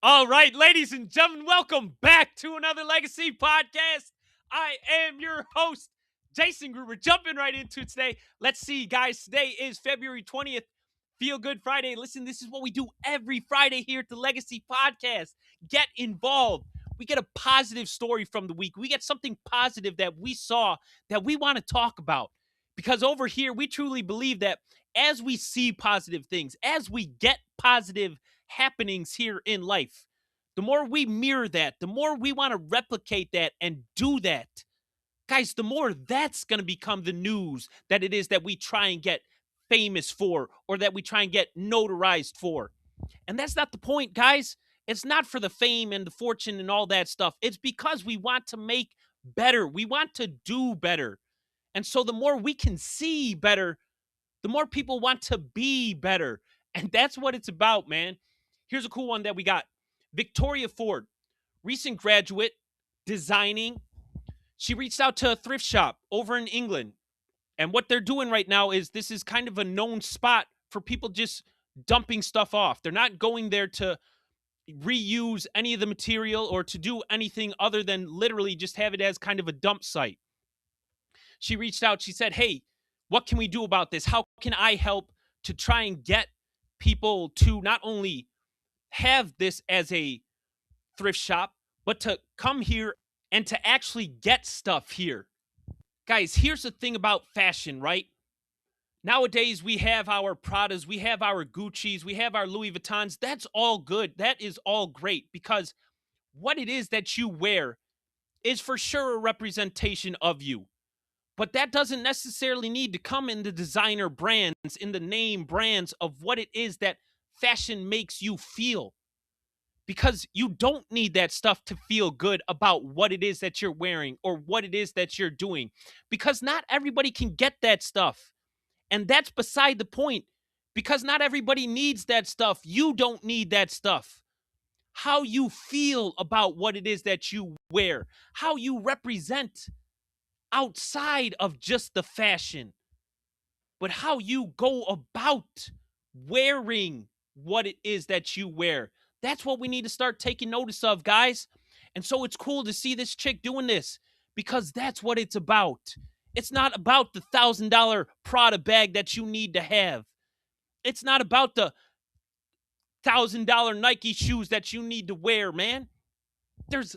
All right, ladies and gentlemen, welcome back to another Legacy podcast. I am your host, Jason Gruber. Jumping right into it today. Let's see, guys. Today is February 20th, Feel Good Friday. Listen, this is what we do every Friday here at the Legacy podcast. Get involved. We get a positive story from the week. We get something positive that we saw that we want to talk about. Because over here, we truly believe that as we see positive things, as we get positive happenings here in life, the more we mirror that, the more we want to replicate that and do that, guys, the more that's going to become the news that it is that we try and get famous for or that we try and get notarized for. And that's not the point, guys. It's not for the fame and the fortune and all that stuff. It's because we want to make better. We want to do better. And so the more we can see better, the more people want to be better. And that's what it's about, man. Here's a cool one that we got. VictoriaFord, recent graduate, designing. She reached out to a thrift shop over in England. And what they're doing right now is this is kind of a known spot for people just dumping stuff off. They're not going there to reuse any of the material or to do anything other than literally just have it as kind of a dump site. She reached out. She said, "Hey, what can we do about this? How can I help to try and get people to not only have this as a thrift shop, but to come here and to actually get stuff here?" Guys, here's the thing about fashion, right? Nowadays, we have our Pradas, we have our Gucci's, we have our Louis Vuittons. That's all good. That is all great because what it is that you wear is for sure a representation of you. But that doesn't necessarily need to come in the designer brands, in the name brands of what it is that fashion makes you feel. Because you don't need that stuff to feel good about what it is that you're wearing or what it is that you're doing. Because not everybody can get that stuff. And that's beside the point. Because not everybody needs that stuff. You don't need that stuff. How you feel about what it is that you wear, how you represent outside of just the fashion, but how you go about wearing what it is that you wear. That's what we need to start taking notice of, guys. And so it's cool to see this chick doing this because that's what it's about. It's not about the $1,000 Prada bag that you need to have. It's not about the $1,000 Nike shoes that you need to wear, man. There's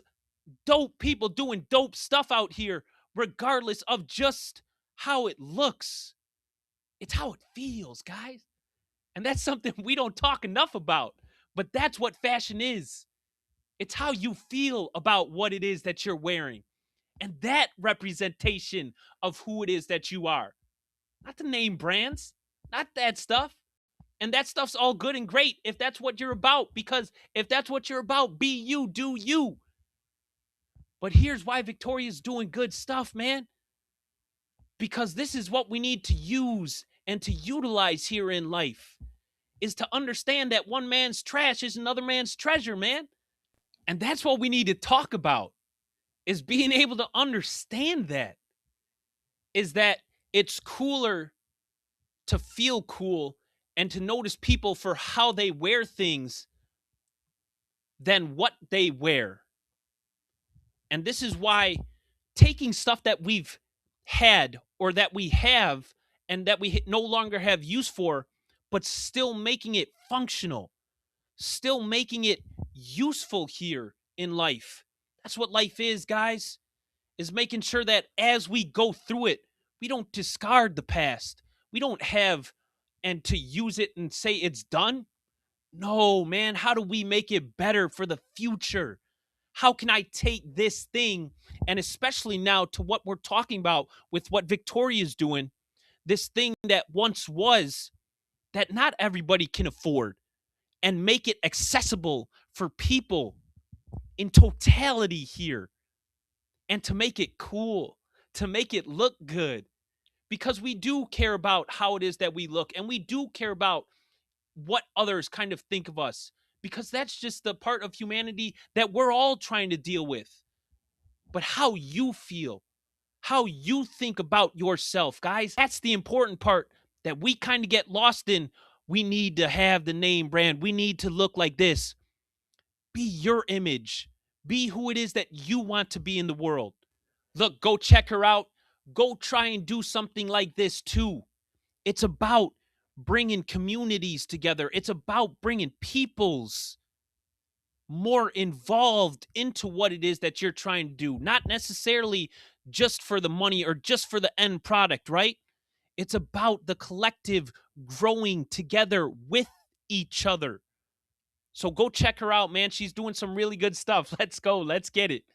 dope people doing dope stuff out here, regardless of just how it looks. It's how it feels, guys. And that's something we don't talk enough about. But that's what fashion is. It's how you feel about what it is that you're wearing. And that representation of who it is that you are. Not the name brands, not that stuff. And that stuff's all good and great if that's what you're about. Because if that's what you're about, be you, do you. But here's why Victoria's doing good stuff, man. Because this is what we need to use and to utilize here in life, is to understand that one man's trash is another man's treasure, man. And that's what we need to talk about, is being able to understand that, is that it's cooler to feel cool and to notice people for how they wear things than what they wear. And this is why taking stuff that we've had or that we have and that we no longer have use for, but still making it functional, still making it useful here in life. That's what life is, guys, is making sure that as we go through it, we don't discard the past. We don't have and to use it and say it's done. No, man, how do we make it better for the future? How can I take this thing, and especially now to what we're talking about with what Victoria's doing, this thing that once was that not everybody can afford, and make it accessible for people in totality here, and to make it cool, to make it look good, because we do care about how it is that we look, and we do care about what others kind of think of us, because that's just the part of humanity that we're all trying to deal with. But how you feel, how you think about yourself, guys, that's the important part that we kind of get lost in. We need to have the name brand. We need to look like this. Be your image. Be who it is that you want to be in the world. Look, go check her out. Go try and do something like this too. It's about bringing communities together. It's about bringing peoples more involved into what it is that you're trying to do, not necessarily just for the money or just for the end product, right? It's about the collective growing together with each other. So go check her out, man. She's doing some really good stuff. Let's go. Let's get it.